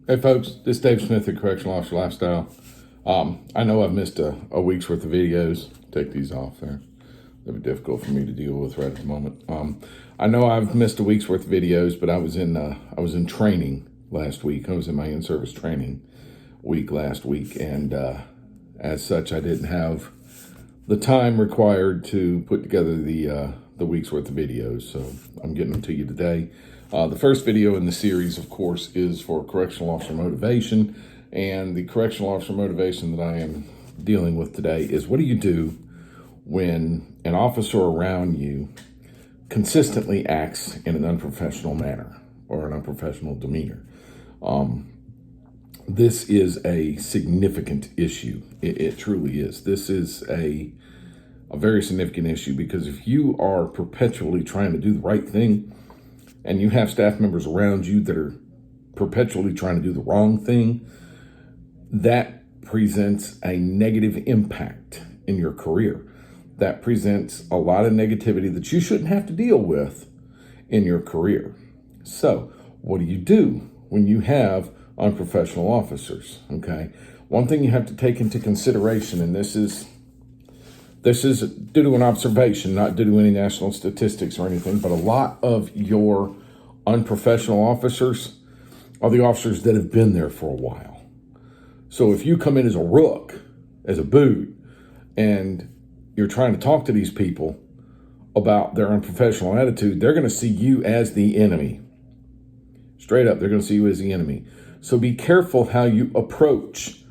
Hey folks, this is Dave Smith at Correctional Officer Lifestyle. I know I've missed a week's worth of videos. Take these off there. They're difficult for me to deal with right at the moment. I know I've missed a week's worth of videos, but I was in training last week. I was in my in-service training week last week, and as such, I didn't have the time required to put together the week's worth of videos. So I'm getting them to you today. The first video in the series, of course, is for correctional officer motivation. And the correctional officer motivation that I am dealing with today is, what do you do when an officer around you consistently acts in an unprofessional manner or an unprofessional demeanor? This is a significant issue. It truly is. This is a very significant issue, because if you are perpetually trying to do the right thing and you have staff members around you that are perpetually trying to do the wrong thing, that presents a negative impact in your career. That presents a lot of negativity that you shouldn't have to deal with in your career. So what do you do when you have unprofessional officers? Okay. One thing you have to take into consideration, and this is due to an observation, not due to any national statistics or anything, but a lot of your unprofessional officers are the officers that have been there for a while. So if you come in as a rook, as a boot, and you're trying to talk to these people about their unprofessional attitude, they're going to see you as the enemy. Straight up, they're going to see you as the enemy. So be careful how you approach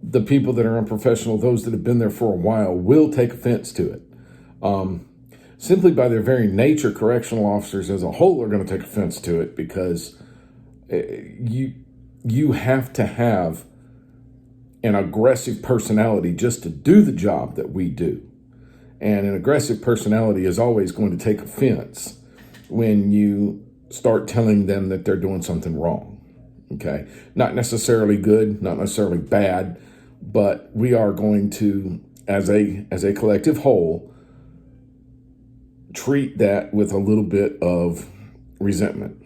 the people that are unprofessional. Those that have been there for a while will take offense to it. Simply by their very nature, correctional officers as a whole are going to take offense to it, because you have to have an aggressive personality just to do the job that we do. And an aggressive personality is always going to take offense when you start telling them that they're doing something wrong. Okay? Not necessarily good, not necessarily bad, but we are going to, as a collective whole, treat that with a little bit of resentment.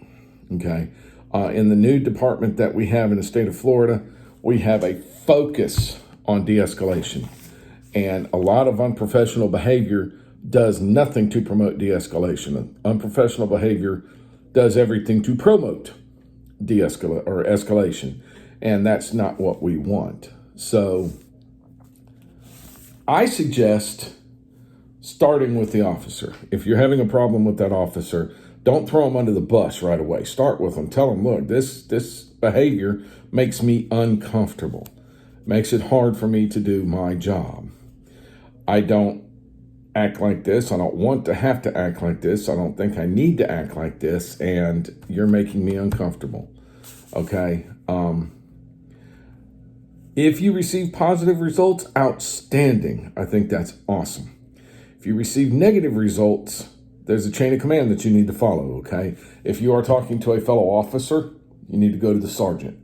Okay? In the new department that we have in the state of Florida, we have a focus on de-escalation. And a lot of unprofessional behavior does nothing to promote de-escalation. Unprofessional behavior does everything to promote escalation. And that's not what we want. So I suggest starting with the officer. If you're having a problem with that officer, don't throw them under the bus right away. Start with them. Tell them, look, this behavior makes me uncomfortable. Makes it hard for me to do my job. I don't act like this. I don't want to have to act like this. I don't think I need to act like this. And you're making me uncomfortable. Okay. If you receive positive results, outstanding. I think that's awesome. If you receive negative results, there's a chain of command that you need to follow, okay? If you are talking to a fellow officer, you need to go to the sergeant.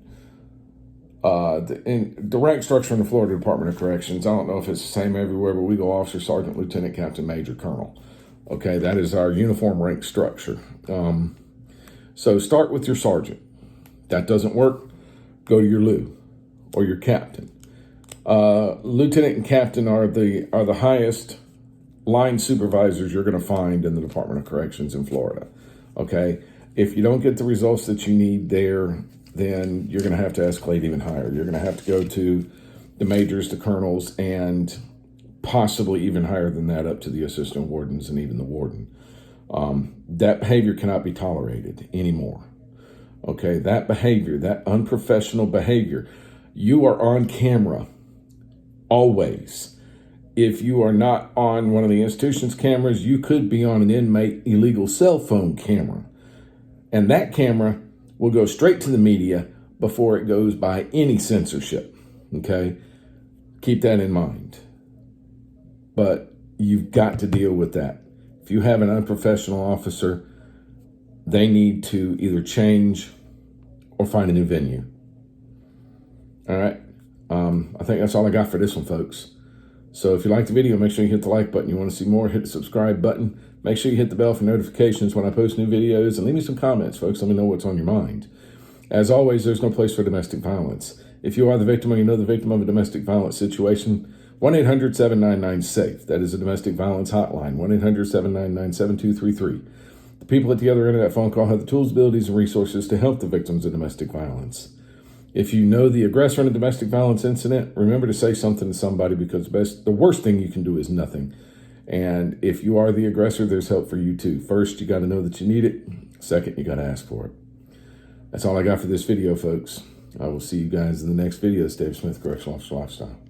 In the rank structure in the Florida Department of Corrections, I don't know if it's the same everywhere, but we go officer, sergeant, lieutenant, captain, major, colonel. Okay, that is our uniform rank structure. So start with your sergeant. That doesn't work, go to your lieu or your captain. Lieutenant and captain are the highest line supervisors you're going to find in the Department of Corrections in Florida. Okay, if you don't get the results that you need there, then you're going to have to escalate even higher. You're going to have to go to the majors, the colonels, and possibly even higher than that, up to the assistant wardens and even the warden. That behavior cannot be tolerated anymore. Okay, that behavior, that unprofessional behavior, you are on camera always. If you are not on one of the institution's cameras, you could be on an inmate illegal cell phone camera. And that camera will go straight to the media before it goes by any censorship. Okay? Keep that in mind. But you've got to deal with that. If you have an unprofessional officer, they need to either change or find a new venue. All right? I think that's all I got for this one, folks. So if you like the video, make sure you hit the like button. You want to see more, hit the subscribe button. Make sure you hit the bell for notifications when I post new videos, and leave me some comments, folks. Let me know what's on your mind. As always, there's no place for domestic violence. If you are the victim or you know the victim of a domestic violence situation, 1-800-799-SAFE. That is a domestic violence hotline, 1-800-799-7233. The people at the other end of that phone call have the tools, abilities, and resources to help the victims of domestic violence. If you know the aggressor in a domestic violence incident, remember to say something to somebody, because the worst thing you can do is nothing. And if you are the aggressor, there's help for you too. First, you got to know that you need it. Second, you got to ask for it. That's all I got for this video, folks. I will see you guys in the next video. It's Dave Smith, Correctional Officer Lifestyle.